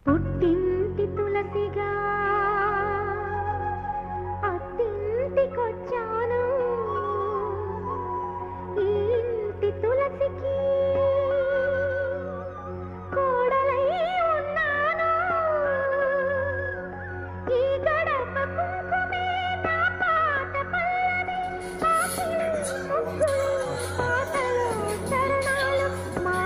పుట్టింటి తులసిగా అత్తింటికొచ్చాను ఈ ఇంటి తులసికి కోడలై ఉన్నాను ఈ గడప కుంకుమే నా పాట పల్లవి పాటలో చరణాలు మా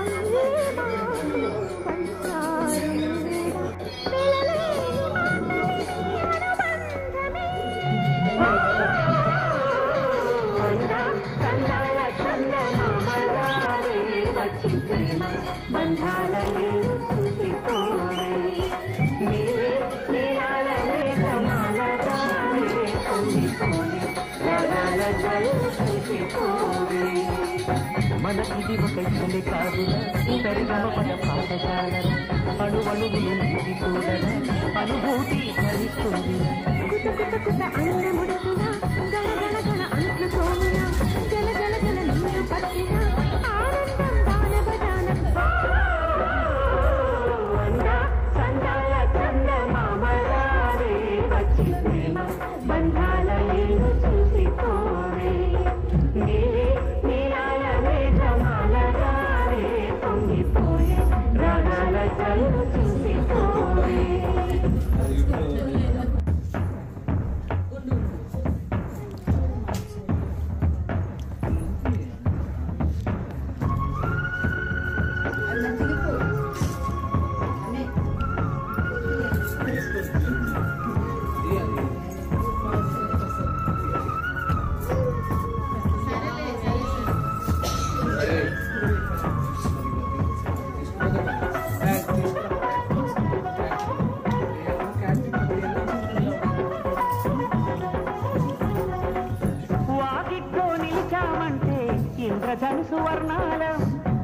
మనకిది ఒక ఇల్లు కాదురా సరిగమ పద పాఠశాల అణువణువులు నీటి చూడరా అనుభూతి భరిస్తుంది అన్నముడుతున్నా గల గల గల అంట్లు తోమునా జల జల జల నీరు పట్టినా ఆనందం దాన బదాన సందాల చంద మామరారే వచ్చి ప్రేమ బంధాల ఏను చూసిపోరే నీలాల మేఘమాల రారే పొంగిపోయే రాగాల చల్లు చూసిపోరే ఇంద్రధనుసు వర్ణాల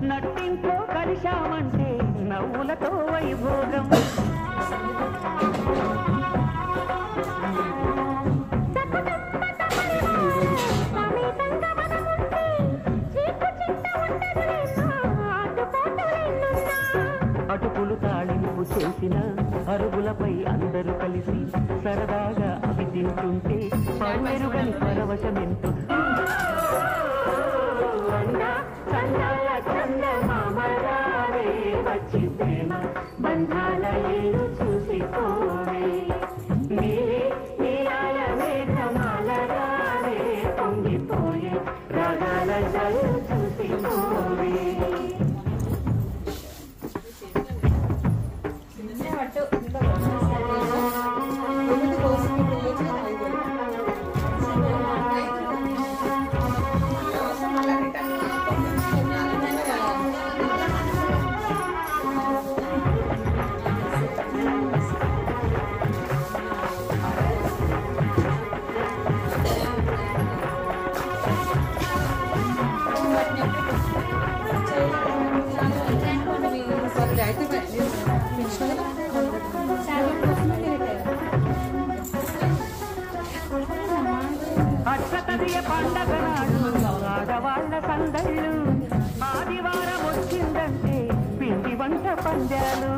నట్టింట్లో కలిశామంటే నవ్వులతో వైభోగం అటుకులు తాళింపు చేసిన అరుగులపై అందరూ కలిసి సరదాగా అవి తింటుంటే పరువెరుగని పరవశమెంతో సందాల చంద మామరారే వచ్చి ప్రేమ బంధాల ఏను చూసిపోరే నీలాల మేఘమాల రారే పొంగిపోయే రాగాల జల్లు చూసిపోరే అక్షతదియ పండగ నాడు ఆడవాళ్ల సందళ్ళు ఆదివారం వచ్చిందంటే పిండి వంట పందాలు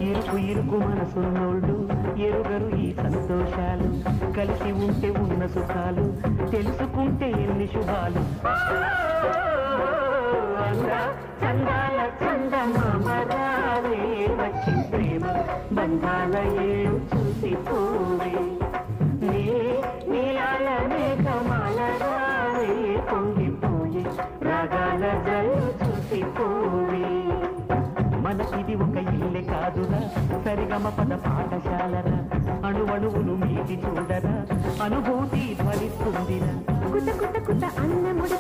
ఇరుకు ఇరుకు మనసున్నోళ్ళు ఎరుగరు ఈ సంతోషాలు కలిసి ఉంటే ఉన్న సుఖాలు తెలుసుకుంటే ఎన్ని శుభాలు చందాల చందమామరారే వచ్చి ప్రేమ బంధాల ఏం చూసిపోవే నీలాల మేఘమాల రారే పొంగిపోయే రాగాల జల్లు చూసిపోవే మనకిది ఒక ఇల్లే కాదురా సరిగమ పద పాఠశాలరా అణువణువులు మీది చూడరా అనుభూతి ధ్వనిస్తుందిరా కుత కుత కుత అన్నముడు